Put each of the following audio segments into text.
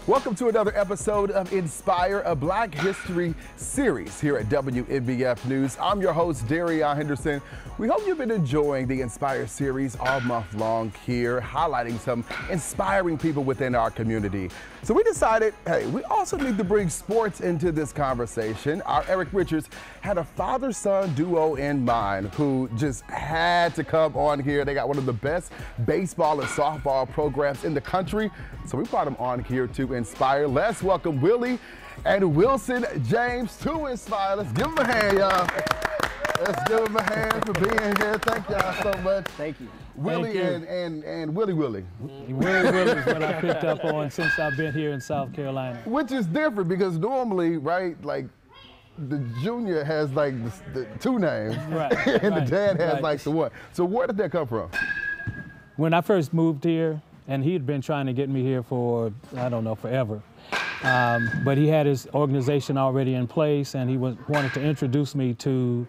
Welcome to another episode of Inspire, a Black History series here at WMBF News. I'm your host, Derrion Henderson. We hope you've been enjoying the Inspire series all month long here, highlighting some inspiring people within our community. So we decided, hey, we also need to bring sports into this conversation. Our Eric Richards had a father-son duo in mind who just had to come on here. They got one of the best baseball and softball programs in the country. So we brought them on here to inspire. Let's welcome Willie and Wilson James to Inspire. Let's give them a hand, y'all. Let's give them a hand for being here. Thank y'all so much. Thank you. Willie Thank you. and Willie. Willie is what I picked up on since I've been here in South Carolina. Which is different because normally, right, like the junior has like the two names, right, and right, the dad has right. like the one. So where did that come from? When I first moved here, and he had been trying to get me here for, I don't know, forever. But he had his organization already in place, and he wanted to introduce me to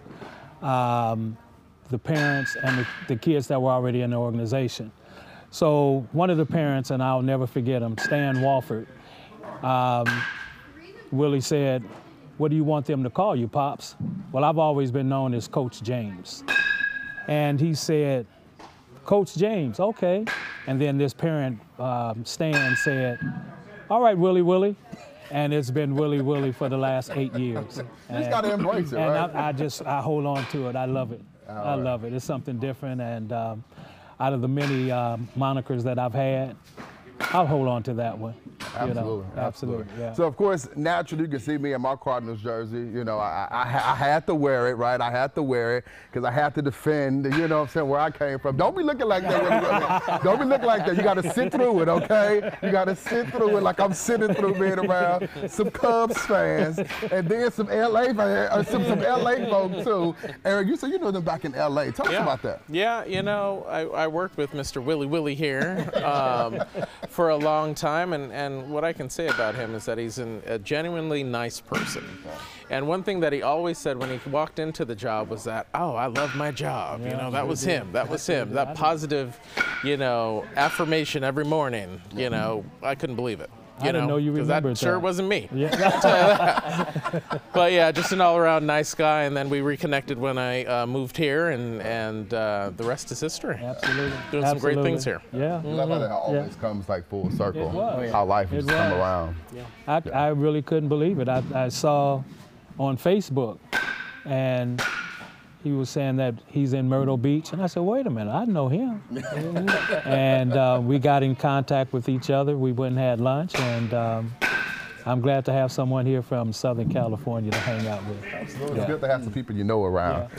the parents and the kids that were already in the organization. So one of the parents, and I'll never forget him, Stan Walford, Willie said, "What do you want them to call you, Pops?" Well, I've always been known as Coach James. And he said, "Coach James, okay." And then this parent, Stan, said, "All right, Willie." And it's been Willie for the last 8 years. You just got to embrace it, right? And I hold on to it. I love it. I love it. It's something different. And out of the many monikers that I've had, I'll hold on to that one. Absolutely, Absolutely. Yeah. So of course, naturally, you can see me in my Cardinals jersey. You know, I had to wear it, right? I had to wear it because I had to defend. You know what I'm saying? Where I came from. Don't be looking like that. Don't be looking like that. You got to sit through it, okay? You got to sit through it like I'm sitting through being around some Cubs fans and then some LA fans, some LA folks too. Eric, you said you know them back in LA. Tell us about that. Yeah, you know, I worked with Mr. Willie here for a long time, and what I can say about him is that he's a genuinely nice person. And one thing that he always said when he walked into the job was that, "Oh, I love my job." Yeah, you know, that was him. That was him. That positive, you know, affirmation every morning. You know, I couldn't believe it. I didn't know you remembered that. Sure wasn't me. Yeah. But yeah, just an all-around nice guy. And then we reconnected when I moved here, and the rest is history. Absolutely. Doing some great things here. Yeah. I love how that always comes like full circle. It was. How life has come around. Yeah. I really couldn't believe it. I saw on Facebook, and he was saying that he's in Myrtle Beach, and I said, "Wait a minute, I know him." And we got in contact with each other. We went and had lunch, and I'm glad to have someone here from Southern California to hang out with. Absolutely. It's good to have some people you know around.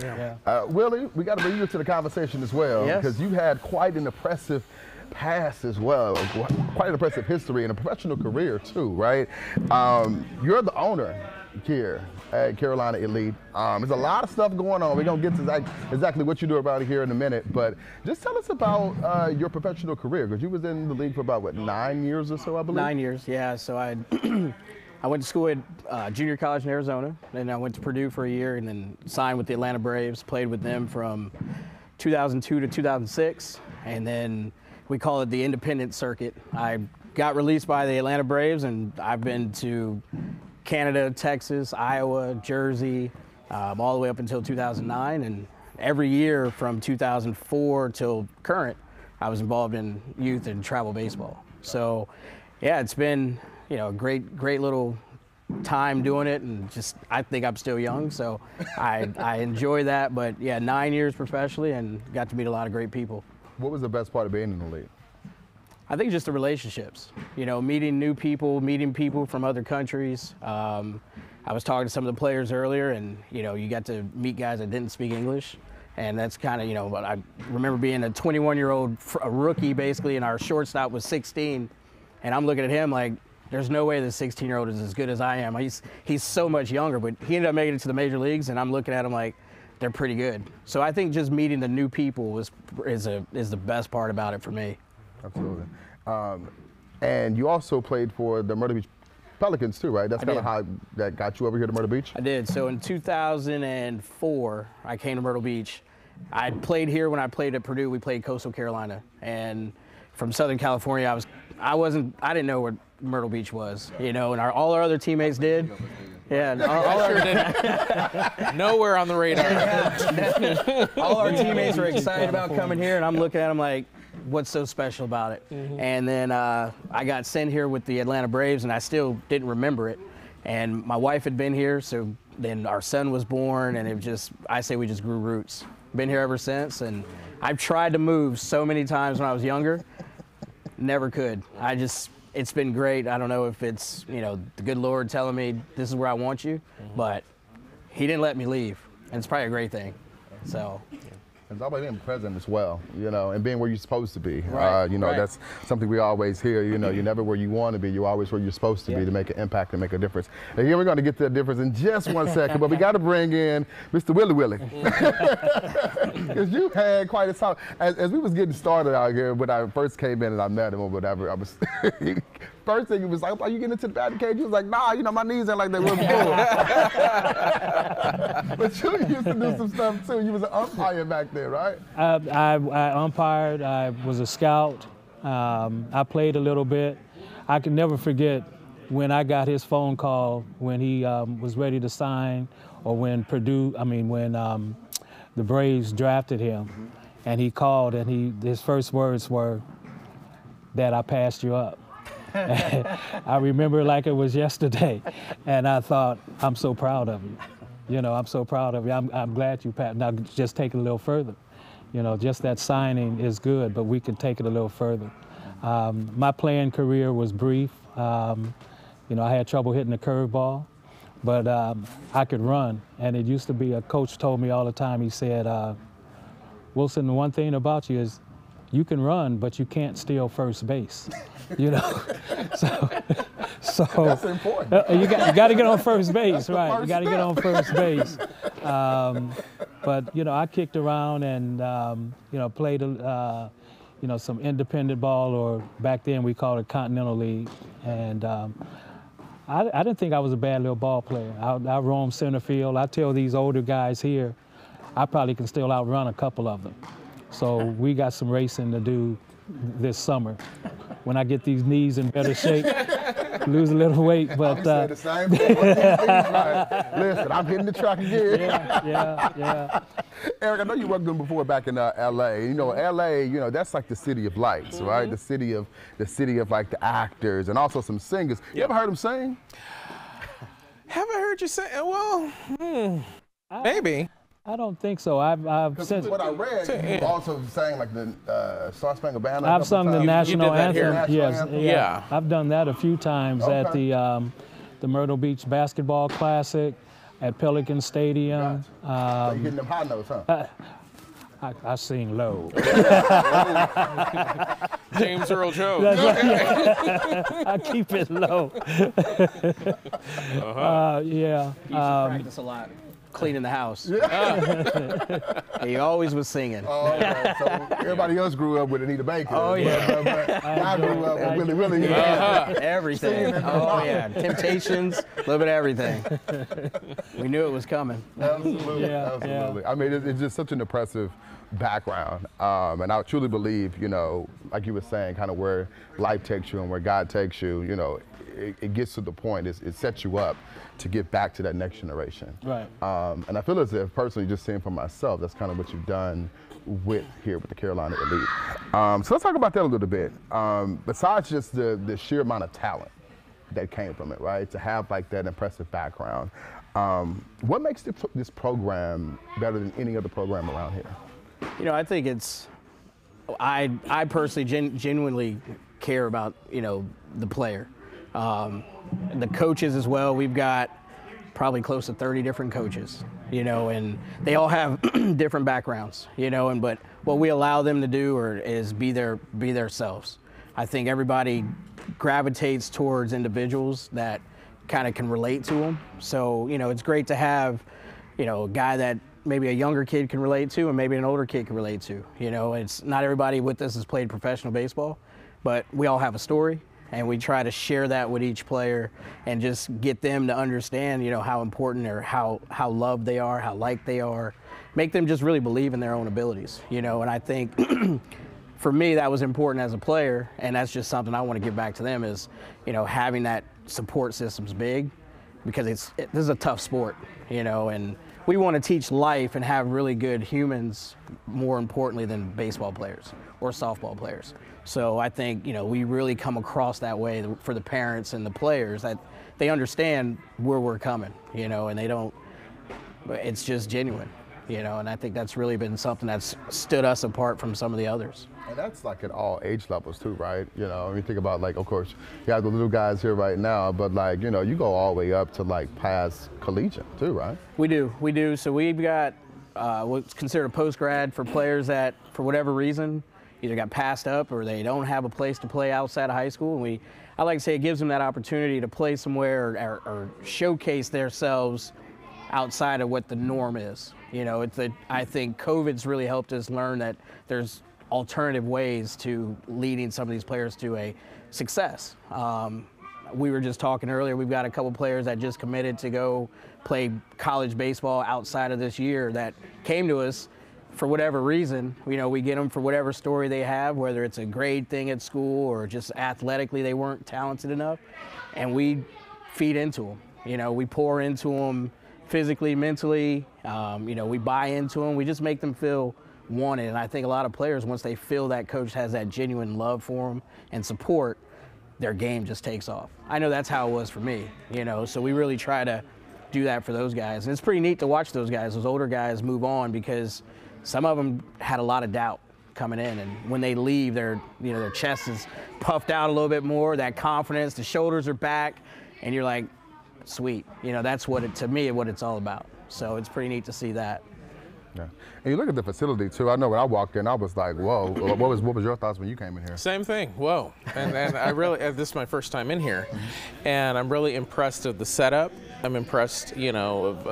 Willie, we got to bring you into the conversation as well, because you had quite an impressive past as well, quite an impressive history and a professional career too, right? You're the owner here at Carolina Elite. There's a lot of stuff going on. We're going to get to exactly what you do about it here in a minute, but just tell us about your professional career, because you was in the league for about, what, 9 years or so, I believe? 9 years, yeah. So I went to school at junior college in Arizona, and I went to Purdue for a year and then signed with the Atlanta Braves, played with them from 2002 to 2006, and then we call it the independent circuit. I got released by the Atlanta Braves, and I've been to Canada, Texas, Iowa, Jersey, all the way up until 2009. And every year from 2004 till current, I was involved in youth and travel baseball. So, yeah, it's been, you know, a great little time doing it, and just I think I'm still young, so I enjoy that. But yeah, 9 years professionally, and got to meet a lot of great people. What was the best part of being in the league? I think just the relationships, you know, meeting new people, meeting people from other countries. I was talking to some of the players earlier, and, you know, you got to meet guys that didn't speak English. And that's kind of, you know, I remember being a 21-year-old rookie, basically, and our shortstop was 16. And I'm looking at him like, there's no way this 16-year-old is as good as I am. He's so much younger, but he ended up making it to the major leagues, and I'm looking at him like, they're pretty good. So I think just meeting the new people is the best part about it for me. Absolutely. And you also played for the Myrtle Beach Pelicans too, right? That's kind of how that got you over here to Myrtle Beach? I did. So in 2004, I came to Myrtle Beach. I played here when I played at Purdue. We played Coastal Carolina. And from Southern California, I didn't know Myrtle Beach was, you know, and all our other teammates did. Yeah, and all Sure didn't. Nowhere on the radar. all our teammates were excited about coming here, and I'm looking at them like, what's so special about it? And then I got sent here with the Atlanta Braves, and I still didn't remember it. And my wife had been here, so then our son was born, and it just, I say we just grew roots. Been here ever since, and I've tried to move so many times when I was younger, never could. It's been great. I don't know if it's, you know, the good Lord telling me this is where I want you, but he didn't let me leave, and it's probably a great thing. So. It's all about being present as well, you know, and being where you're supposed to be. Right, You know, right. that's something we always hear, you know, you're never where you want to be, you're always where you're supposed to be to make an impact and make a difference. And here we're going to get to the difference in just 1 second, but we got to bring in Mr. Willie Willie. Because you had quite a time. As we was getting started out here, when I first came in and I met him or whatever, I was, first thing he was like, are you getting into the batting cage? He was like, nah, you know, my knees ain't like they were before. But you used to do some stuff too. You was an umpire back there, right? I umpired. I was a scout. I played a little bit. I can never forget when I got his phone call when he was ready to sign, or when the Braves drafted him, and he called, and his first words were that I passed you up. I remember like it was yesterday, and I thought, I'm so proud of you. You know, I'm so proud of you. I'm glad you passed. Now just take it a little further. You know, just that signing is good, but we can take it a little further. My playing career was brief. You know, I had trouble hitting the curveball, but I could run. And it used to be, a coach told me all the time, he said, Wilson, the one thing about you is you can run, but you can't steal first base. You know, so That's important. you got to get on first base, right? You got to get on first base. But you know, I kicked around and you know, played you know, some independent ball, or back then we called it Continental League, and I didn't think I was a bad little ball player. I roamed center field. I tell these older guys here, I probably can still outrun a couple of them. So we got some racing to do this summer. When I get these knees in better shape, lose a little weight, but the same thing. Right. Listen, I'm hitting the track again. yeah. Eric, I know you worked with him before back in L.A. You know, L.A. You know, that's like the city of lights, right? The city of like the actors and also some singers. You ever heard them sing? Have I heard you say? Well, maybe. I don't think so. I've Since what I read, you also sang like the Star Spangled Banner. I've sung the national did that here. anthem. Yes, Yeah. I've done that a few times at the Myrtle Beach Basketball Classic, at Pelican Stadium. So you getting them high notes, huh? I sing low. James Earl Jones. I keep it low. Yeah. He used to practice a lot, cleaning the house. He always was singing. Oh, right. So everybody else grew up with Anita Baker. Oh, yeah. But I grew up with Willie Willie. Everything. Oh, yeah. Temptations, a little bit of everything. We knew it was coming. Absolutely, Yeah, absolutely. I mean, it's just such an impressive background, and I truly believe, you know, like you were saying, kind of where life takes you and where God takes you, you know, it gets to the point, it sets you up to get back to that next generation. Right. And I feel as if, personally, just seeing for myself, that's kind of what you've done here with the Carolina Elite. So let's talk about that a little bit. Besides just the sheer amount of talent that came from it, right? To have like that impressive background. What makes this program better than any other program around here? You know, I think I personally genuinely care about, you know, the player. The coaches as well. We've got probably close to 30 different coaches, you know, and they all have different backgrounds, you know, but what we allow them to do is be their selves. I think everybody gravitates towards individuals that kind of can relate to them. So, you know, it's great to have, you know, a guy that maybe a younger kid can relate to and maybe an older kid can relate to. You know, it's not everybody with us has played professional baseball, but we all have a story, and we try to share that with each player and just get them to understand, you know, how important or how loved they are, how liked they are, make them just really believe in their own abilities, you know. And I think for me, that was important as a player, and that's just something I want to give back to them is, having that support system's big, because this is a tough sport, and we want to teach life and have really good humans more importantly than baseball players or softball players. So I think, we really come across that way for the parents and the players, that they understand where we're coming, and they don't, it's just genuine, and I think that's really been something that's stood us apart from some of the others. And that's like at all age levels too, right? When you think about, like, of course, you have the little guys here right now, but like, you go all the way up to like past collegiate too, right? We do. So we've got what's considered a post-grad for players that, for whatever reason, either got passed up or they don't have a place to play outside of high school. And I like to say it gives them that opportunity to play somewhere or showcase themselves outside of what the norm is. I think COVID's really helped us learn that there's alternative ways to leading some of these players to a success. We were just talking earlier, we've got a couple players that just committed to go play college baseball outside of this year that came to us for whatever reason. We get them for whatever story they have, whether it's a grade thing at school or just athletically they weren't talented enough, and we feed into them. We pour into them physically, mentally, we buy into them, we just make them feel wanted. And I think a lot of players, once they feel that coach has that genuine love for them and support, their game just takes off. I know that's how it was for me, so we really try to do that for those guys. And it's pretty neat to watch those older guys move on, because some of them had a lot of doubt coming in, and when they leave, their chest is puffed out a little bit more, that confidence, the shoulders are back, and you're like, sweet, that's what it's all about. So it's pretty neat to see that. Yeah. And you look at the facility too. I know when I walked in, I was like, whoa. What was your thoughts when you came in here? Same thing. Whoa. And I really, this is my first time in here, and I'm really impressed with the setup. I'm impressed, of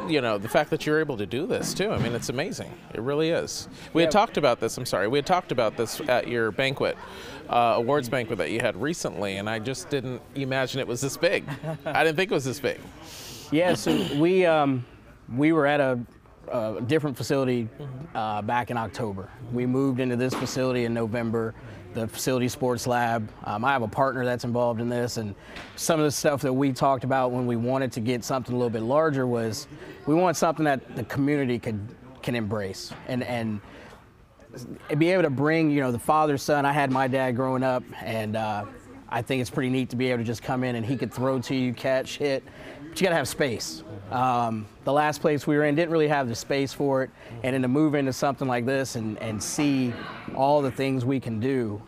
the fact that you're able to do this too. I mean, it's amazing. It really is. We had talked about this. We had talked about this at your banquet, awards banquet that you had recently, and I just didn't imagine it was this big. I didn't think it was this big. Yeah. So we were at a different facility back in October. We moved into this facility in November, the facility sports lab. I have a partner that's involved in this, and some of the stuff that we talked about when we wanted to get something a little bit larger was we want something that the community can embrace and be able to bring, the father, son. I had my dad growing up, and I think it's pretty neat to be able to just come in and he could throw to you, catch, hit, but you gotta have space. The last place we were in didn't really have the space for it, and then to move into something like this and see all the things we can do,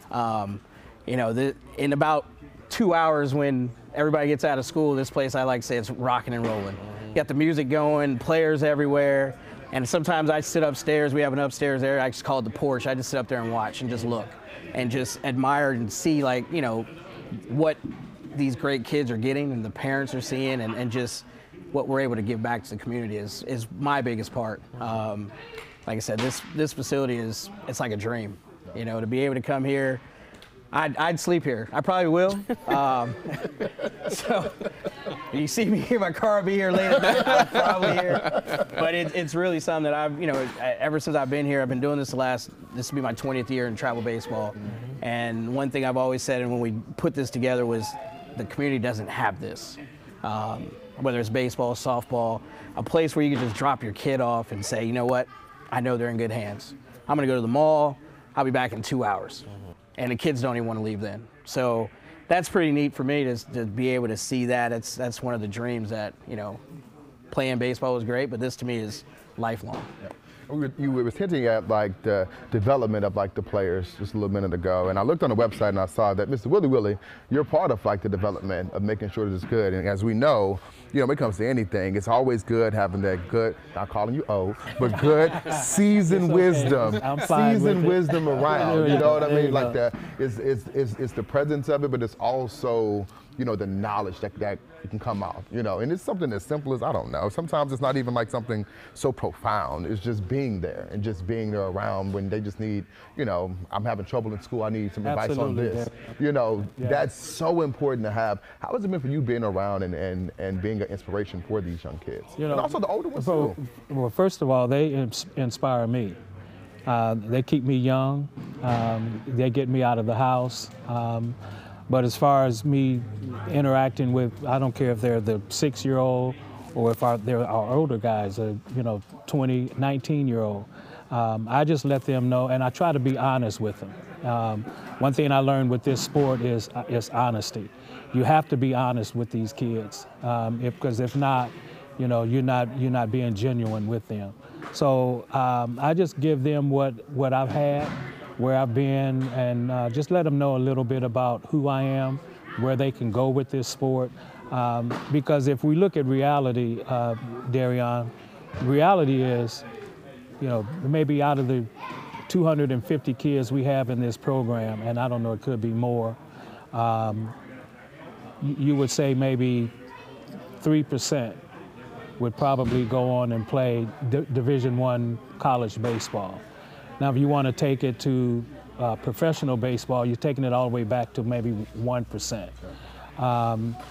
in about 2 hours when everybody gets out of school, this place, I like to say, it's rocking and rolling. You got the music going, players everywhere, and sometimes I sit upstairs. We have an upstairs area. I just call it the porch. I just sit up there and watch and just look and just admire and see, like, what these great kids are getting and the parents are seeing, and just what we're able to give back to the community is my biggest part. Like I said, this facility it's like a dream, to be able to come here. I'd sleep here. I probably will. So you see me here, my car will be here late at night. I'm probably here. But it's really something that I've, ever since I've been here, I've been doing this this will be my 20th year in travel baseball. And one thing I've always said, and when we put this together, was the community doesn't have this. Whether it's baseball, softball, a place where you can just drop your kid off and say, you know what, I know they're in good hands. I'm gonna go to the mall, I'll be back in 2 hours. And the kids don't even want to leave then. So that's pretty neat for me to be able to see that. That's one of the dreams that, playing baseball was great, but this to me is lifelong. Yeah. You were hinting at like the development of like the players just a little minute ago, and I looked on the website and I saw that Mr. Willie, you're part of like the development of making sure that it's good. And as we know, when it comes to anything, it's always good having that good, not calling you old, but good seasoned wisdom, seasoned wisdom around. You know what I mean? Like that, it's the presence of it, but it's also the knowledge that it can come out, and it's something as simple as, I don't know, sometimes it's not even like something so profound. It's just being there and just being there around when they just need, I'm having trouble in school, I need some advice on this. That's so important to have. How has it been for you being around and being an inspiration for these young kids? And also the older ones too. Well, first of all, they inspire me. They keep me young. They get me out of the house. But as far as me interacting with, I don't care if they're the 6-year-old or if they're our older guys, 20, 19-year-old. I just let them know, and I try to be honest with them. One thing I learned with this sport is honesty. You have to be honest with these kids, because if not, you're not being genuine with them. So I just give them what I've had, where I've been, and just let them know a little bit about who I am, where they can go with this sport. Because if we look at reality, Derrion, reality is, maybe out of the 250 kids we have in this program, and I don't know, it could be more, you would say maybe 3% would probably go on and play Division I college baseball. Now, if you want to take it to professional baseball, you're taking it all the way back to maybe 1%.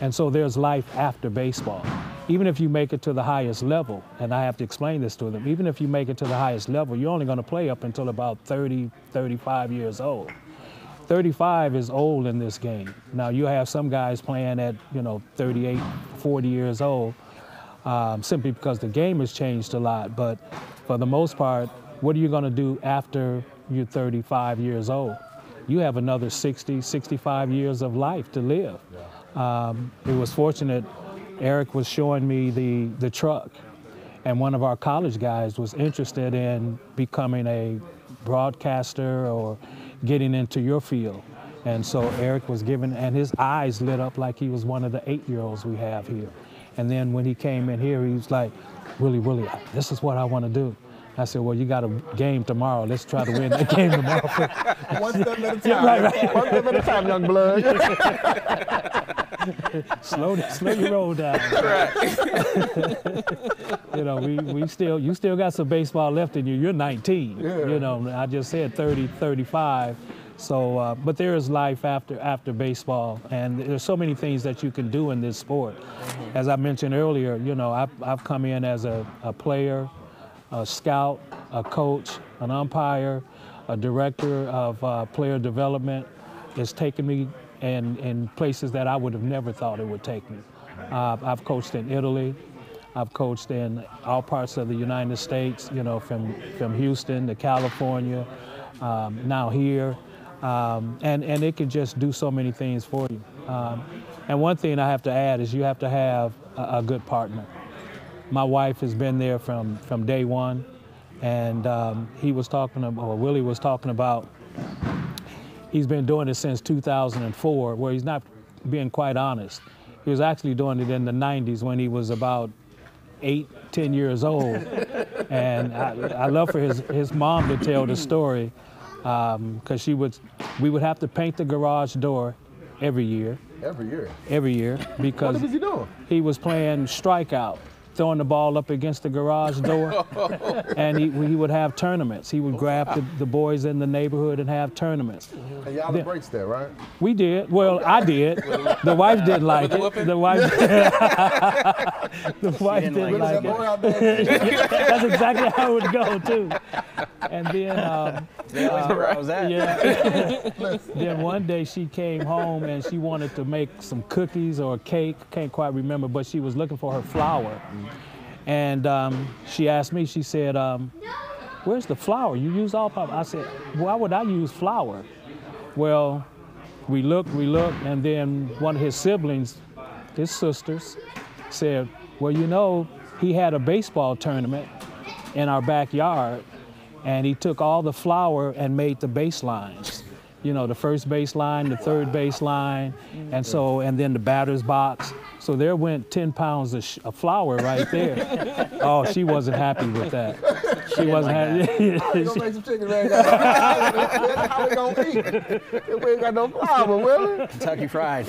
And so there's life after baseball. Even if you make it to the highest level, and I have to explain this to them, even if you make it to the highest level, you're only going to play up until about 30, 35 years old. 35 is old in this game. Now, you have some guys playing at, 38, 40 years old, simply because the game has changed a lot. But for the most part, what are you going to do after you're 35 years old? You have another 60, 65 years of life to live. It was fortunate, Eric was showing me the truck, and one of our college guys was interested in becoming a broadcaster or getting into your field. And so Eric was given, and his eyes lit up like he was one of the 8-year-olds we have here. And then when he came in here, he was like, Willie, this is what I want to do. I said, well, you got a game tomorrow. Let's try to win that game tomorrow. One step at a time. Yeah, right. One step at a time, young blood. Slow your roll down. Right. You still got some baseball left in you. You're 19. Yeah. I just said 30, 35. So, but there is life after baseball, and there's so many things that you can do in this sport. As I mentioned earlier, I've come in as a player, a scout, a coach, an umpire, a director of player development. It's taken me in places that I would have never thought it would take me. I've coached in Italy. I've coached in all parts of the United States, from Houston to California, now here. And it can just do so many things for you. And one thing I have to add is you have to have a good partner. My wife has been there from day one, and Willie was talking about, he's been doing it since 2004, where he's not being quite honest. He was actually doing it in the 90s when he was about 8, 10 years old. And I love for his mom to tell the story, because we would have to paint the garage door every year. Every year, because What was he doing? He was playing strikeout, throwing the ball up against the garage door, and he would have tournaments. He would grab the boys in the neighborhood and have tournaments. And y'all embraced that, right? We did. Well, I did. The wife didn't like it. The wife didn't like it. That's exactly how it would go, too. And then, Where I was at. yeah. Then one day she came home and she wanted to make some cookies or a cake. Can't quite remember, but she was looking for her flour. And she asked me, she said, where's the flour? You use all pop. I said, why would I use flour? Well, we looked, and then one of his siblings, his sisters, said, well, he had a baseball tournament in our backyard, and he took all the flour and made the baselines. The first baseline, the third baseline, and then the batter's box. So there went 10 pounds of flour right there. Oh, she wasn't happy with that. She wasn't happy. You gonna make some chicken right now? How we gonna eat? If we ain't got no flour, Willie. Kentucky Fried.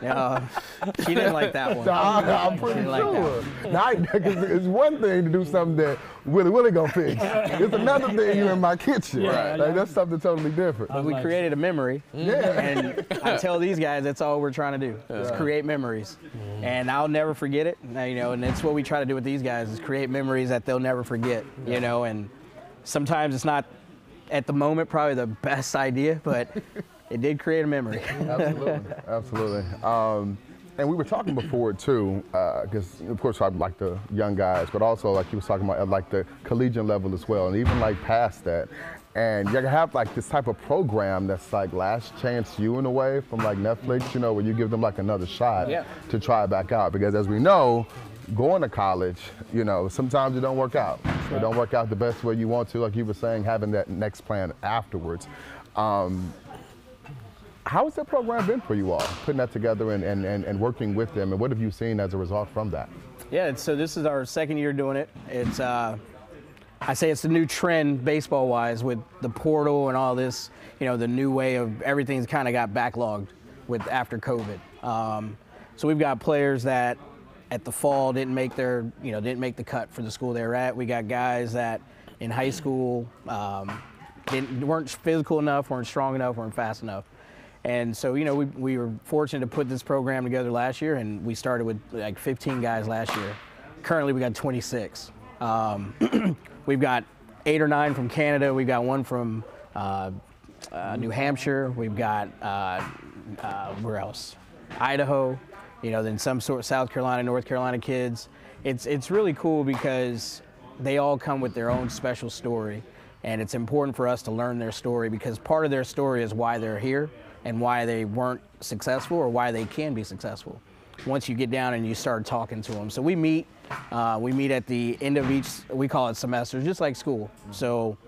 She didn't like that one. I'm pretty sure. Now, it's one thing to do something that Willie gonna fix. It's another thing you in my kitchen. Yeah, Like, that's something totally different. But we created a memory. Yeah. And I tell these guys that's all we're trying to do is create memories. And I'll never forget it. And that's what we try to do with these guys is create memories that they'll never forget. And sometimes it's not at the moment probably the best idea, but it did create a memory. Absolutely. And we were talking before too, because of course I like the young guys, but also like you was talking about at like the collegiate level as well, and even like past that. And you have like this type of program that's like Last Chance U in a way from like Netflix, where you give them like another shot to try it back out. Because as we know, going to college, sometimes it don't work out. It don't work out the best way you want to, like you were saying, having that next plan afterwards. How has that program been for you all, putting that together and working with them, and what have you seen as a result from that? Yeah, so this is our second year doing it. It's, I say it's the new trend baseball-wise with the portal and all this, the new way of everything's kind of got backlogged with after COVID. So we've got players that at the fall didn't make the cut for the school they were at. We got guys that in high school weren't physical enough, weren't strong enough, weren't fast enough. And so, we were fortunate to put this program together last year, and we started with like 15 guys last year. Currently, we got 26. We've got 8 or 9 from Canada. We've got 1 from New Hampshire. We've got, where else? Idaho. Then some sort of South Carolina, North Carolina kids. It's really cool because they all come with their own special story, and it's important for us to learn their story because part of their story is why they're here and why they weren't successful or why they can be successful once you get down and you start talking to them. So we meet at the end of each, we call it semester, just like school. So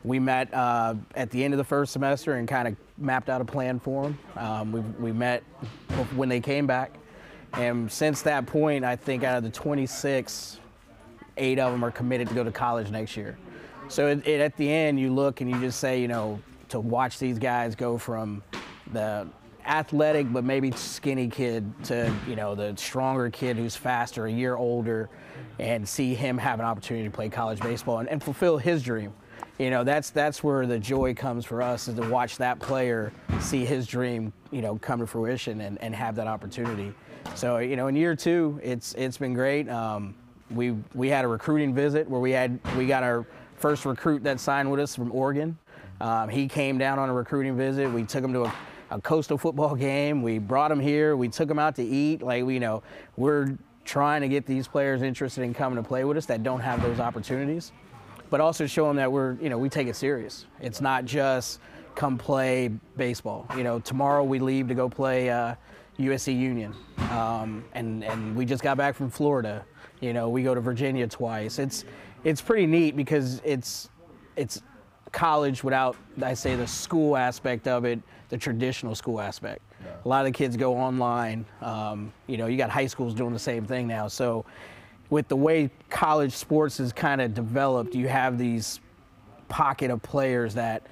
we met at the end of the first semester and kind of mapped out a plan for them. We met when they came back. And since that point, I think out of the 26, 8 of them are committed to go to college next year. So at the end, you look and you just say, to watch these guys go from the athletic but maybe skinny kid to, the stronger kid who's faster, a year older, and see him have an opportunity to play college baseball and fulfill his dream. That's where the joy comes for us, is to watch that player see his dream, come to fruition and have that opportunity. So, in year 2, it's been great. We had a recruiting visit where we got our first recruit that signed with us from Oregon. He came down on a recruiting visit. We took him to a coastal football game. We brought him here. We took him out to eat. We're trying to get these players interested in coming to play with us that don't have those opportunities, but also show them that we take it serious. It's not just come play baseball. Tomorrow we leave to go play USC Union, and we just got back from Florida. We go to Virginia twice. It's pretty neat because it's college without, I say, the school aspect of it, the traditional school aspect. Yeah. A lot of the kids go online. You got high schools doing the same thing now. So with the way college sports is kind of developed, you have these pocket of players that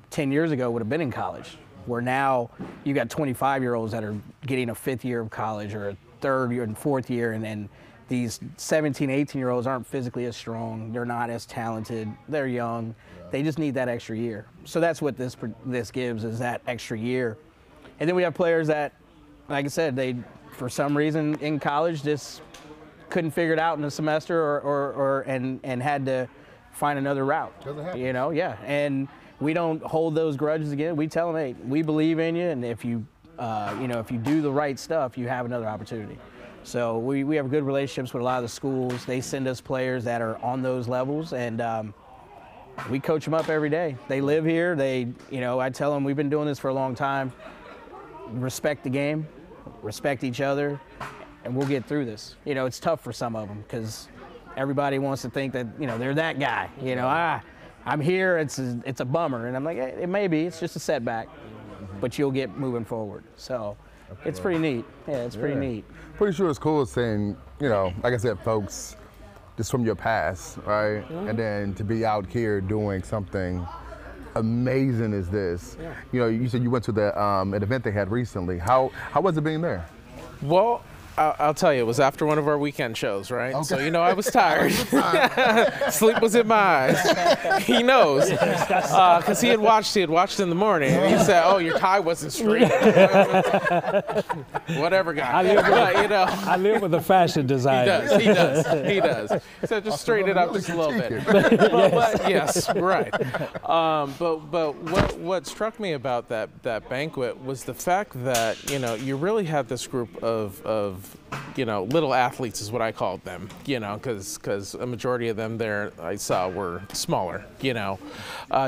10 years ago would have been in college, where now you got 25-year-olds that are getting a 5th year of college or a 3rd year and 4th year, and then these 17, 18-year-olds aren't physically as strong. They're not as talented. They're young. They just need that extra year. So that's what this gives, is that extra year. And then we have players that, like I said, they, for some reason in college, just couldn't figure it out in a semester and had to find another route. Doesn't happen. Yeah. And we don't hold those grudges again. We tell them, hey, we believe in you, and if you do the right stuff, you have another opportunity. So we have good relationships with a lot of the schools. They send us players that are on those levels, and we coach them up every day. They live here. I tell them we've been doing this for a long time. Respect the game, respect each other, and we'll get through this. It's tough for some of them because everybody wants to think that they're that guy. I'm here. It's a bummer, and I'm like, hey, it may be. It's just a setback, but you'll get moving forward. So. It's pretty neat. Yeah, it's pretty neat. Pretty sure it's cool seeing, like I said, folks just from your past, right? Mm-hmm. And then to be out here doing something amazing is this? Yeah. You know, you said you went to the an event they had recently. How was it being there? Well, I'll tell you, it was after one of our weekend shows, right? Okay. So, you know, I was tired. Sleep was in my eyes. He knows. Because he had watched in the morning. And he said, oh, your tie wasn't straight. Whatever, guy. I live with a fashion designer. He does. So just straighten it up just a little bit. But yes, right. But what struck me about that banquet was the fact that, you know, you really had this group of you know, little athletes is what I called them, you know, because a majority of them there I saw were smaller, you know,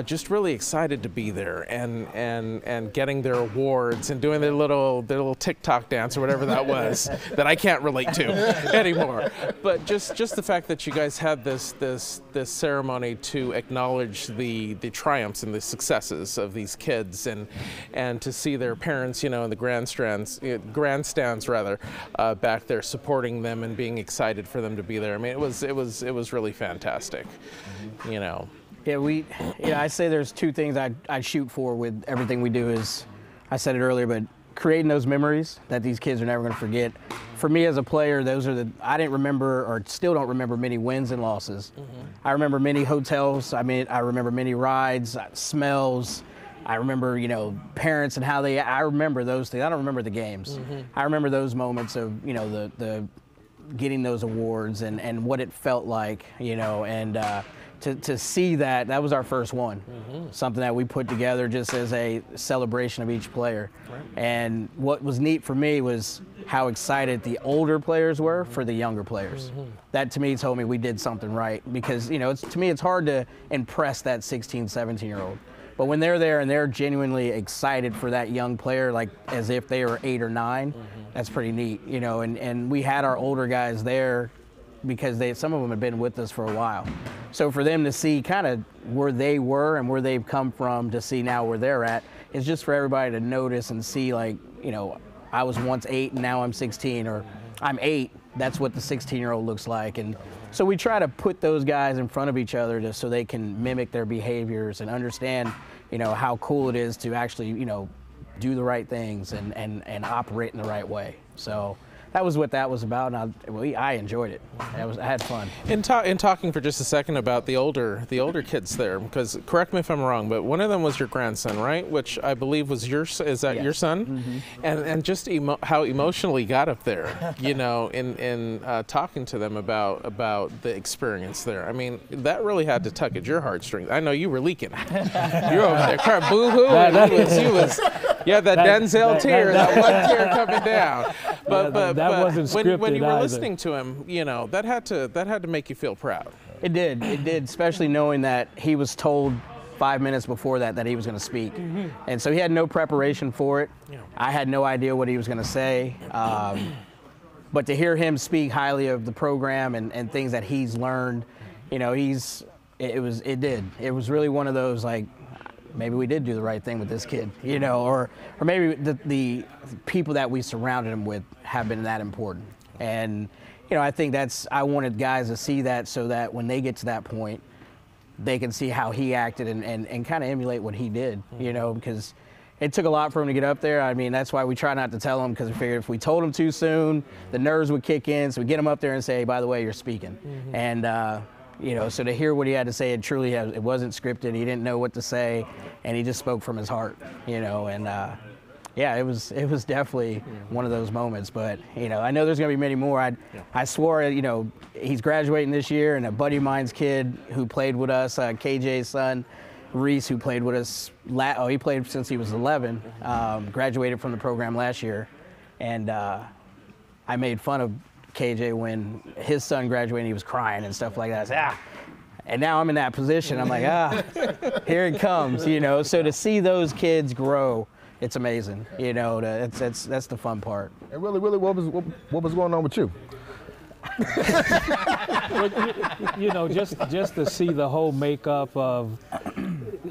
just really excited to be there and getting their awards and doing their little TikTok dance or whatever that was that I can't relate to anymore. But just the fact that you guys had this ceremony to acknowledge the triumphs and the successes of these kids and to see their parents, you know, in the grandstands rather, back there supporting them and being excited for them to be there. I mean, it was really fantastic, you know. Yeah, I say there's two things I shoot for with everything we do is, I said it earlier, but creating those memories that these kids are never going to forget. For me as a player, I didn't remember or still don't remember many wins and losses. I remember many hotels. I mean, I remember many rides, smells. I remember, you know, parents and how I remember those things. I don't remember the games. I remember those moments of, you know, the getting those awards and what it felt like, you know, and to see that was our first one. Something that we put together just as a celebration of each player. Right. And what was neat for me was how excited the older players were for the younger players. That to me told me we did something right because, you know, to me it's hard to impress that 16, 17-year-old. But when they're there and they're genuinely excited for that young player, like as if they were 8 or 9, that's pretty neat, you know. And we had our older guys there because some of them had been with us for a while. So for them to see kind of where they were and where they've come from to see now where they're at, is just for everybody to notice and see, like, you know, I was once 8 and now I'm 16, or I'm 8, that's what the 16-year-old looks like. And so we try to put those guys in front of each other just so they can mimic their behaviors and understand, you know, how cool it is to actually, you know, do the right things and operate in the right way. So that was what that was about, and I enjoyed it. I had fun. In talking for just a second about the older kids there, because correct me if I'm wrong, but one of them was your grandson, right? Which I believe was your your son? And just how emotionally got up there, you know, in talking to them about the experience there. I mean, that really had to tug at your heartstrings. I know you were leaking. You were over there crying, boo-hoo. You had that Denzel tear, that one tear coming down. But that wasn't scripted when you were either. listening to him, you know, that had to make you feel proud. It did, especially knowing that he was told 5 minutes before that he was going to speak. And so he had no preparation for it. Yeah. I had no idea what he was going to say. But to hear him speak highly of the program and things that he's learned, you know, it was really one of those, like, maybe we did do the right thing with this kid, you know, or maybe the people that we surrounded him with have been that important. And, you know, I think I wanted guys to see that so that when they get to that point, they can see how he acted and kind of emulate what he did, you know, because it took a lot for him to get up there. I mean, that's why we try not to tell him, because we figured if we told him too soon, the nerves would kick in. So we get him up there and say, hey, by the way, you're speaking. And, you know, so to hear what he had to say, it wasn't scripted. He didn't know what to say, and he just spoke from his heart, you know. And yeah, it was definitely one of those moments. But, you know, I know there's going to be many more. I swore, you know, he's graduating this year, and a buddy of mine's kid who played with us, KJ's son, Reese, who played with us, he played since he was 11, graduated from the program last year, and I made fun of KJ when his son graduated, he was crying and stuff like that. I said, and now I'm in that position. I'm like, here it comes, you know. So to see those kids grow, it's amazing, you know. That's the fun part. And Willie, what was going on with you? You know, just to see the whole makeup of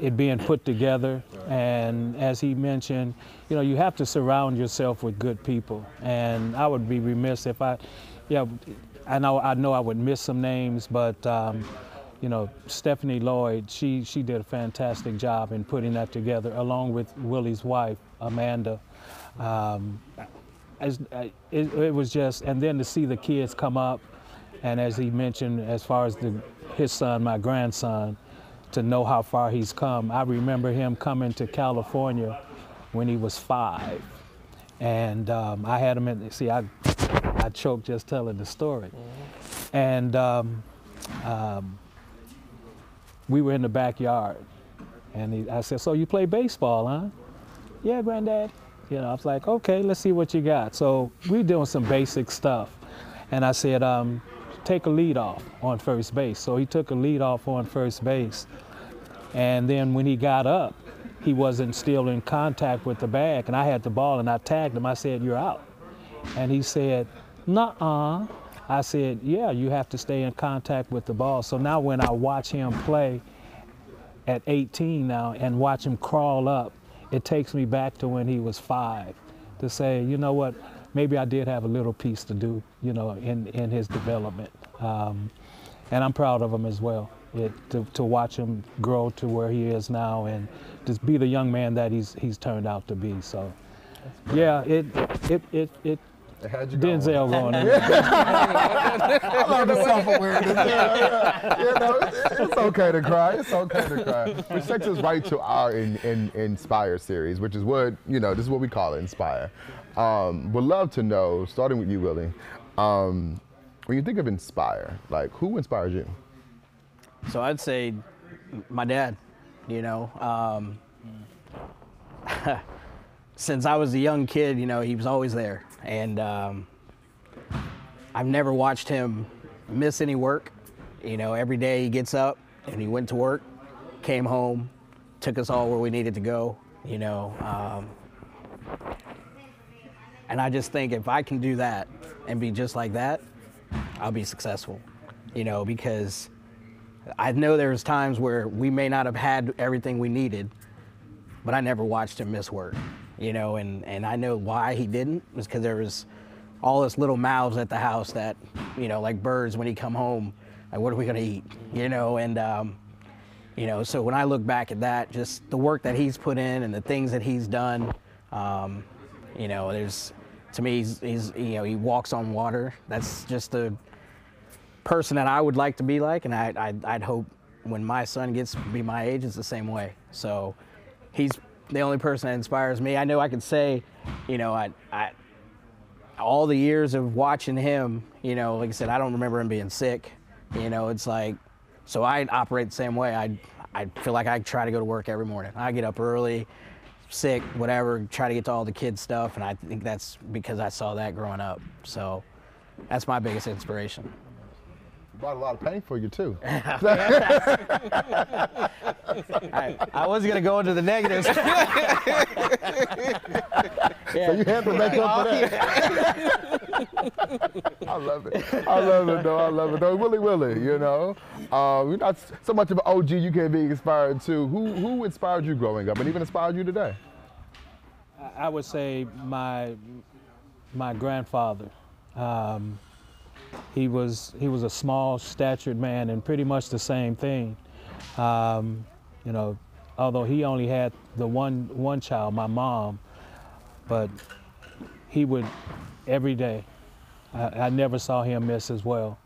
it being put together, and as he mentioned, you know, you have to surround yourself with good people. And I would be remiss if I know I would miss some names, but you know, Stephanie Lloyd, she did a fantastic job in putting that together, along with Willie's wife, Amanda. It was just, and then to see the kids come up, and as he mentioned, as far as his son, my grandson, to know how far he's come. I remember him coming to California when he was 5. And I had him in, see, I choked just telling the story. And we were in the backyard, and I said, "So you play baseball, huh?" "Yeah, Granddad." You know, I was like, "Okay, let's see what you got." So we doing some basic stuff. And I said, "Take a lead off on first base." So he took a lead off on first base. And then when he got up, he wasn't still in contact with the bag, and I had the ball, and I tagged him. I said, "You're out." And he said, "Nuh-uh." I said, "Yeah, you have to stay in contact with the ball." So now when I watch him play at 18 now and watch him crawl up, it takes me back to when he was 5 to say, you know what, maybe I did have a little piece to do, you know, in his development. And I'm proud of him as well, to watch him grow to where he is now and just be the young man that he's turned out to be. So, yeah, it Denzel going in. I love the self-awareness. You know, it's okay to cry. It's okay to cry. Which takes us right to our Inspire series, which is what, you know, this is what we call it, Inspire. Would love to know, starting with you, Willie, when you think of Inspire, like, who inspires you? So I'd say my dad, you know. Since I was a young kid, you know, he was always there. And I've never watched him miss any work. You know, every day he gets up and he went to work, came home, took us all where we needed to go, you know. And I just think if I can do that and be just like that, I'll be successful, you know, because I know there's times where we may not have had everything we needed, but I never watched him miss work. You know, and I know why he didn't, was because there was all this little mouths at the house that, you know, like birds when he come home, like, what are we gonna eat? You know, and you know, so when I look back at that, just the work that he's put in and the things that he's done, you know, there's, to me, he's you know, he walks on water. That's just a person that I would like to be like, and I'd hope when my son gets to be my age, it's the same way. So he's the only person that inspires me. I know I could say, you know, I all the years of watching him, you know, like I said, I don't remember him being sick. You know, it's like, so I operate the same way. I feel like I try to go to work every morning. I get up early, sick, whatever, try to get to all the kids' stuff, and I think that's because I saw that growing up. So that's my biggest inspiration. Brought a lot of pain for you too. I was gonna go into the negatives. Yeah. So you had to make up for that. I love it. I love it, though. I love it, though. Willie, you know, you're not so much of an OG. You can be inspired too. Who inspired you growing up, and even inspired you today? I would say my grandfather. He was a small statured man, and pretty much the same thing. You know, although he only had the one child, my mom, but he would every day. I never saw him miss as well,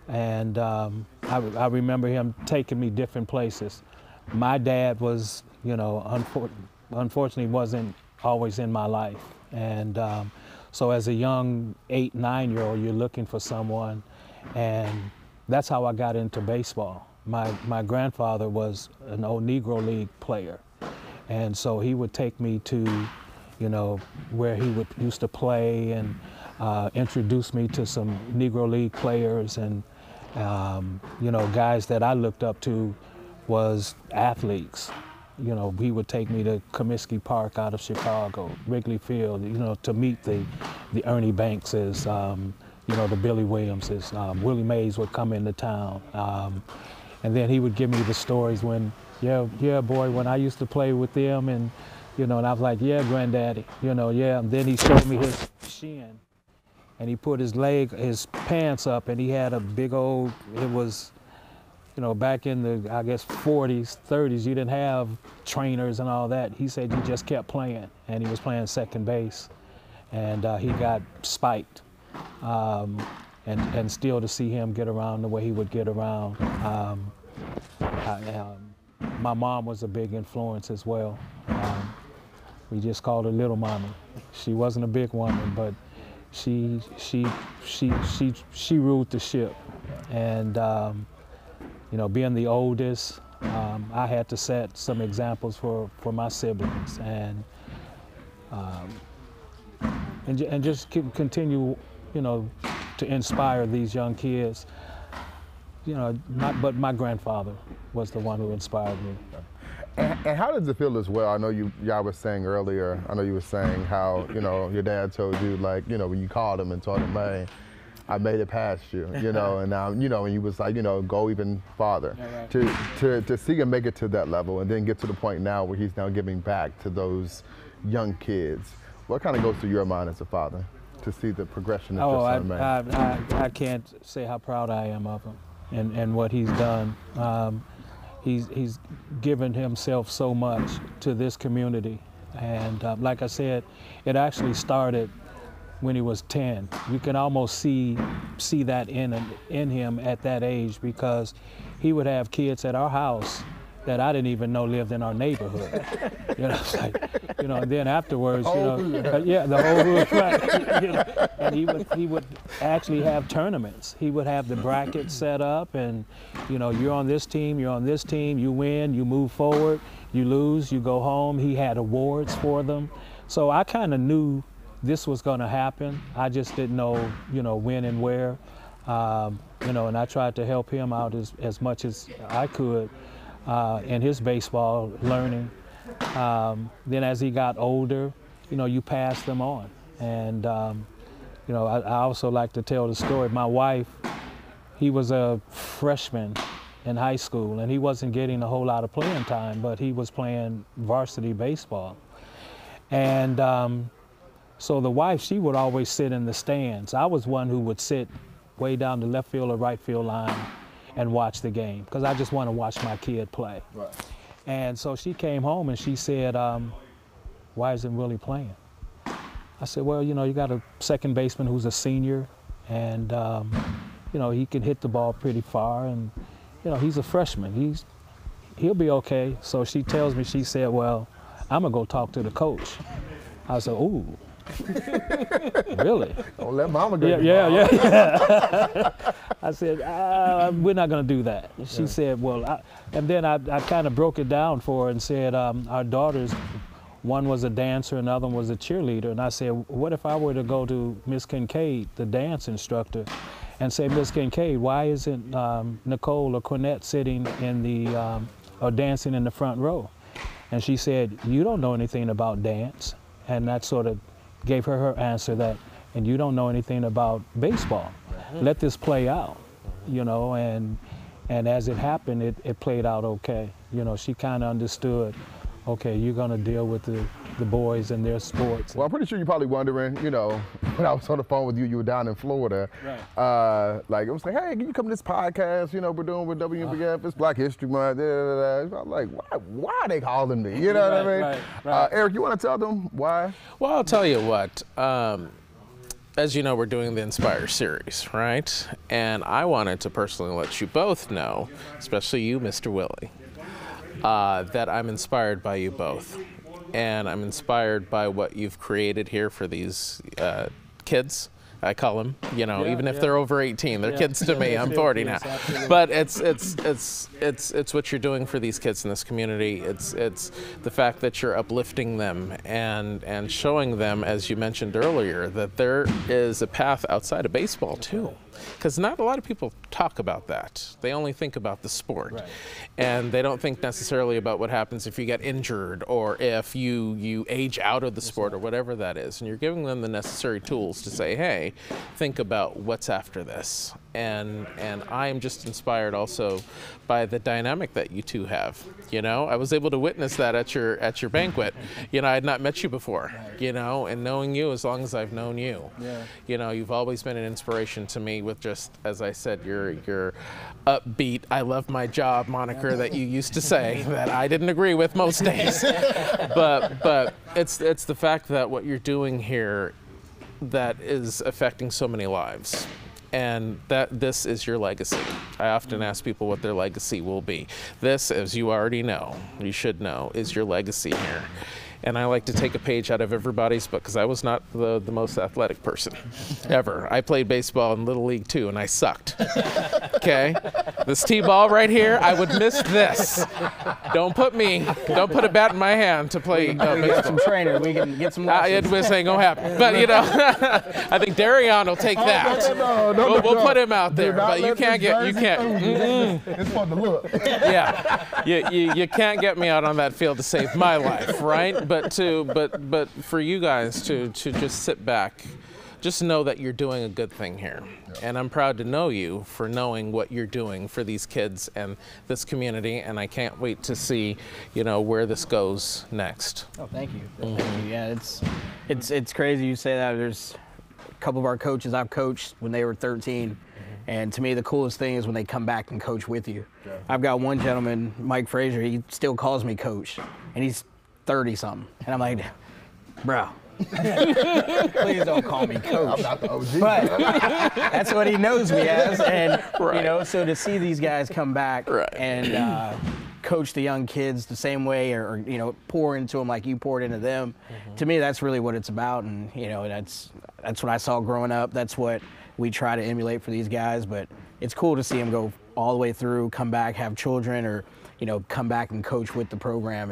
and I remember him taking me different places. My dad was, you know, unfortunately wasn't always in my life, and so as a young 8, 9-year-old, you're looking for someone, and that's how I got into baseball. My grandfather was an old Negro League player, and so he would take me to, you know, where he used to play, and introduce me to some Negro League players, and you know, guys that I looked up to was athletes. You know, he would take me to Comiskey Park out of Chicago, Wrigley Field, you know, to meet the Ernie Bankses, you know, the Billy Williamses. Willie Mays would come into town. And then he would give me the stories when, yeah, boy, when I used to play with them, and, you know, and I was like, yeah, Granddaddy, you know, yeah. And then he showed me his shin, and he put his pants up, and he had a big old, you know, back in the, I guess, 40s, 30s, you didn't have trainers and all that. He said you just kept playing, and he was playing second base, and he got spiked. And still to see him get around the way he would get around. My mom was a big influence as well. We just called her Little Mommy. She wasn't a big woman, but she ruled the ship. And you know, being the oldest, I had to set some examples for my siblings, and just continue, you know, to inspire these young kids. You know, but my grandfather was the one who inspired me. And how does it feel as well? I know y'all were saying earlier, I know you were saying how, you know, your dad told you, like, you know, when you called him and told him, hey, I made it past you, you know, and now, you know, and he was like, you know, go even farther. Yeah, right. To see him make it to that level and then get to the point now where he's now giving back to those young kids. What kind of goes through your mind as a father to see the progression that your son made? I can't say how proud I am of him and what he's done. He's given himself so much to this community. And like I said, it actually started when he was 10. You can almost see that in him at that age, because he would have kids at our house that I didn't even know lived in our neighborhood. You know, it's like, you know, and then afterwards, you know, yeah, the whole hood, right? You know, and he would actually have tournaments. He would have the brackets set up, and you know, you're on this team, you're on this team, you win, you move forward, you lose, you go home. He had awards for them. So I kind of knew this was going to happen. I just didn't know, you know, when and where. You know, and I tried to help him out as much as I could in his baseball learning. Then as he got older, you know, you pass them on. And, you know, I also like to tell the story. My wife, he was a freshman in high school, and he wasn't getting a whole lot of playing time, but he was playing varsity baseball. And so the wife, she would always sit in the stands. I was one who would sit way down the left field or right field line and watch the game, because I just want to watch my kid play. Right. And so she came home and she said, why isn't Willie playing? I said, well, you know, you got a second baseman who's a senior, and you know, he can hit the ball pretty far, and you know, he's a freshman. He'll be okay. So she tells me, she said, well, I'm gonna go talk to the coach. I said, ooh. Really? Don't let mama go. Yeah. I said, we're not going to do that. She said, well, and then I kind of broke it down for her and said, our daughters, one was a dancer and the other one was a cheerleader. And I said, what if I were to go to Miss Kincaid, the dance instructor, and say, Miss Kincaid, why isn't Nicole or Cornette sitting in the, or dancing in the front row? And she said, you don't know anything about dance. And that sort of gave her answer, that, and you don't know anything about baseball. Let this play out, you know, and as it happened, it played out okay. You know, she kind of understood, okay, you're gonna deal with the boys and their sports. Well, I'm pretty sure you're probably wondering, you know, when I was on the phone with you, you were down in Florida. Right. Like, it was like, hey, can you come to this podcast, you know, we're doing with WMBF, it's Black History Month, I'm like, why are they calling me? You know what I mean? Right. Eric, you want to tell them why? Well, I'll tell you what. As you know, we're doing the Inspire series, right? And I wanted to personally let you both know, especially you, Mr. Willie, that I'm inspired by you both. And I'm inspired by what you've created here for these kids. I call them, you know, even if they're over 18, they're kids to me. I'm 40 now. Absolutely. But it's what you're doing for these kids in this community. It's the fact that you're uplifting them and showing them, as you mentioned earlier, that there is a path outside of baseball too. Because not a lot of people talk about that. They only think about the sport. Right. And they don't think necessarily about what happens if you get injured or if you age out of the sport or whatever that is. And you're giving them the necessary tools to say, hey, I think about what's after this. And I am just inspired also by the dynamic that you two have. You know, I was able to witness that at your banquet. You know, I had not met you before. You know, and knowing you as long as I've known you. You know, you've always been an inspiration to me with just, as I said, your upbeat, I love my job moniker that you used to say that I didn't agree with most days. But it's the fact that what you're doing here that is affecting so many lives. And that this is your legacy. I often ask people what their legacy will be. This, as you already know, you should know, is your legacy here. And I like to take a page out of everybody's book because I was not the most athletic person ever. I played baseball in Little League too, and I sucked. Okay? This T-ball right here, I would miss this. Don't put a bat in my hand to play baseball. Get some trainers. We can get some lessons. This ain't gonna happen. But you know, I think Derrion will take that. We'll put him out there, but you can't. It's for the look. Yeah, you can't get me out on that field to save my life, right? But for you guys to just sit back, just know that you're doing a good thing here. And I'm proud to know you for knowing what you're doing for these kids and this community, and I can't wait to see, you know, where this goes next. Oh, thank you. Thank you. Yeah, it's crazy you say that. There's a couple of our coaches I've coached when they were 13. And to me, the coolest thing is when they come back and coach with you. I've got one gentleman, Mike Frazier, he still calls me coach, and he's 30-something. And I'm like, bro, please don't call me coach. I'm not the OG. But that's what he knows me as. And, you know, so to see these guys come back and coach the young kids the same way or, you know, pour into them like you poured into them, to me, that's really what it's about. And, you know, that's what I saw growing up. That's what we try to emulate for these guys. But it's cool to see them go all the way through, come back, have children, or, you know, come back and coach with the program.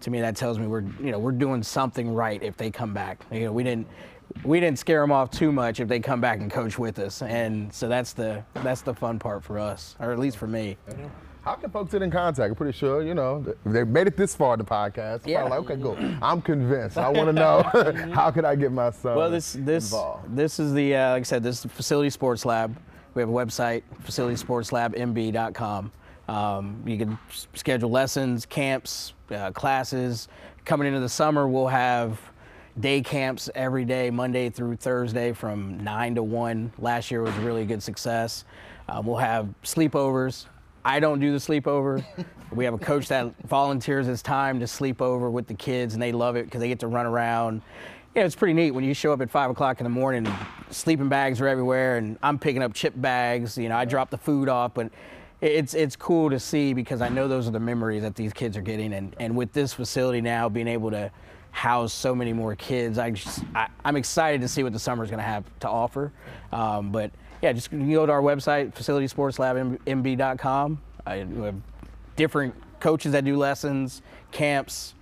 To me, that tells me we're doing something right if they come back. You know, we didn't scare them off too much if they come back and coach with us, and so that's the fun part for us, or at least for me. How can folks get in contact? I'm pretty sure, you know, if they made it this far in the podcast. Yeah. Like, okay, cool. I'm convinced. I want to know how can I get my son involved? This is the like I said, this is the Facility Sports Lab. We have a website, facilitysportslabmb.com. You can schedule lessons, camps, classes. Coming into the summer, we'll have day camps every day, Monday through Thursday from 9 to 1. Last year was a really good success. We'll have sleepovers. I don't do the sleepover. We have a coach that volunteers his time to sleep over with the kids, and they love it because they get to run around. Yeah, it's pretty neat when you show up at 5 o'clock in the morning, sleeping bags are everywhere, and I'm picking up chip bags. You know, I drop the food off, but it's cool to see because I know those are the memories that these kids are getting, and with this facility now being able to house so many more kids, I'm excited to see what the summer's going to have to offer. But yeah, just you go to our website, facilitysportslabmb.com. We have different coaches that do lessons, camps.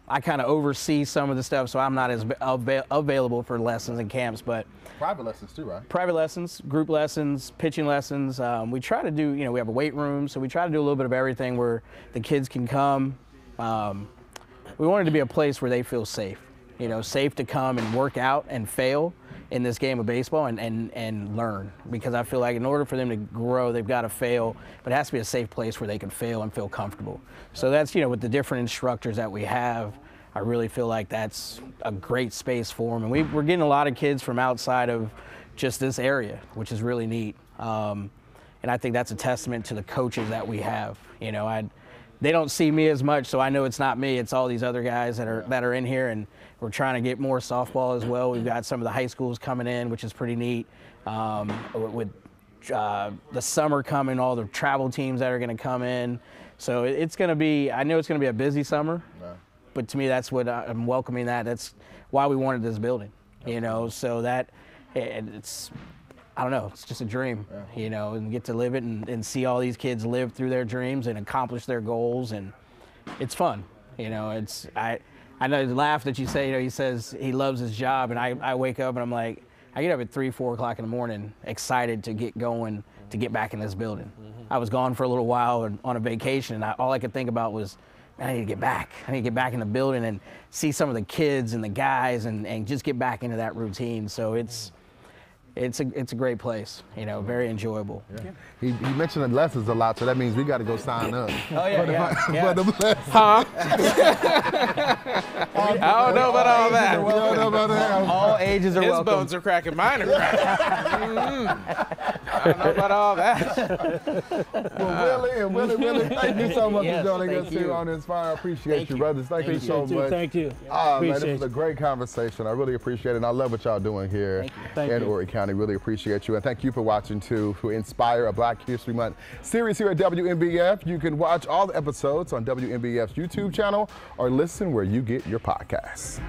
I kind of oversee some of the stuff, so I'm not as available for lessons and camps, but private lessons too, right? Private lessons, group lessons, pitching lessons. We try to do, you know, we have a weight room, so we try to do a little bit of everything where the kids can come. We want it to be a place where they feel safe, you know, safe to come and work out and fail in this game of baseball and learn, because I feel like in order for them to grow, they've got to fail, but it has to be a safe place where they can fail and feel comfortable. So that's, you know, with the different instructors that we have, I really feel like that's a great space for them. And we're getting a lot of kids from outside of just this area, which is really neat. And I think that's a testament to the coaches that we have. You know, they don't see me as much, so I know it's not me. It's all these other guys that are in here, and we're trying to get more softball as well. We've got some of the high schools coming in, which is pretty neat. With the summer coming, all the travel teams that are going to come in. So it's going to be, I know it's going to be a busy summer, but to me that's what I'm welcoming that. That's why we wanted this building, you know, so that it's, I don't know, it's just a dream, you know, and get to live it and see all these kids live through their dreams and accomplish their goals, and it's fun, you know. It's I know the laugh that you say, you know, he says he loves his job, and I wake up and I'm like, I get up at 3, 4 o'clock in the morning excited to get going, to get back in this building. I was gone for a little while and on a vacation, and all I could think about was I need to get back. I need to get back in the building and see some of the kids and the guys and just get back into that routine. So it's a great place, very enjoyable. Yeah. He mentioned the lessons a lot, so that means we got to go sign up. Oh yeah, For the lessons. Huh? I don't know about all that. We don't know about that. All ages are His welcome. bones are cracking, mine are cracking. I don't know about all that. Well, Willie, thank you so much Yes, for joining us thank here you. on Inspire. I appreciate you, brothers. Thank you so Appreciate you. much. Thank you. Man, this Appreciate was a great conversation. I really appreciate it, and I love what y'all doing here Thank in you. Horry County. Really appreciate you, and thank you for watching too. For Inspire, a Black History Month series here at WMBF. You can watch all the episodes on WMBF's YouTube channel or listen where you get your podcasts.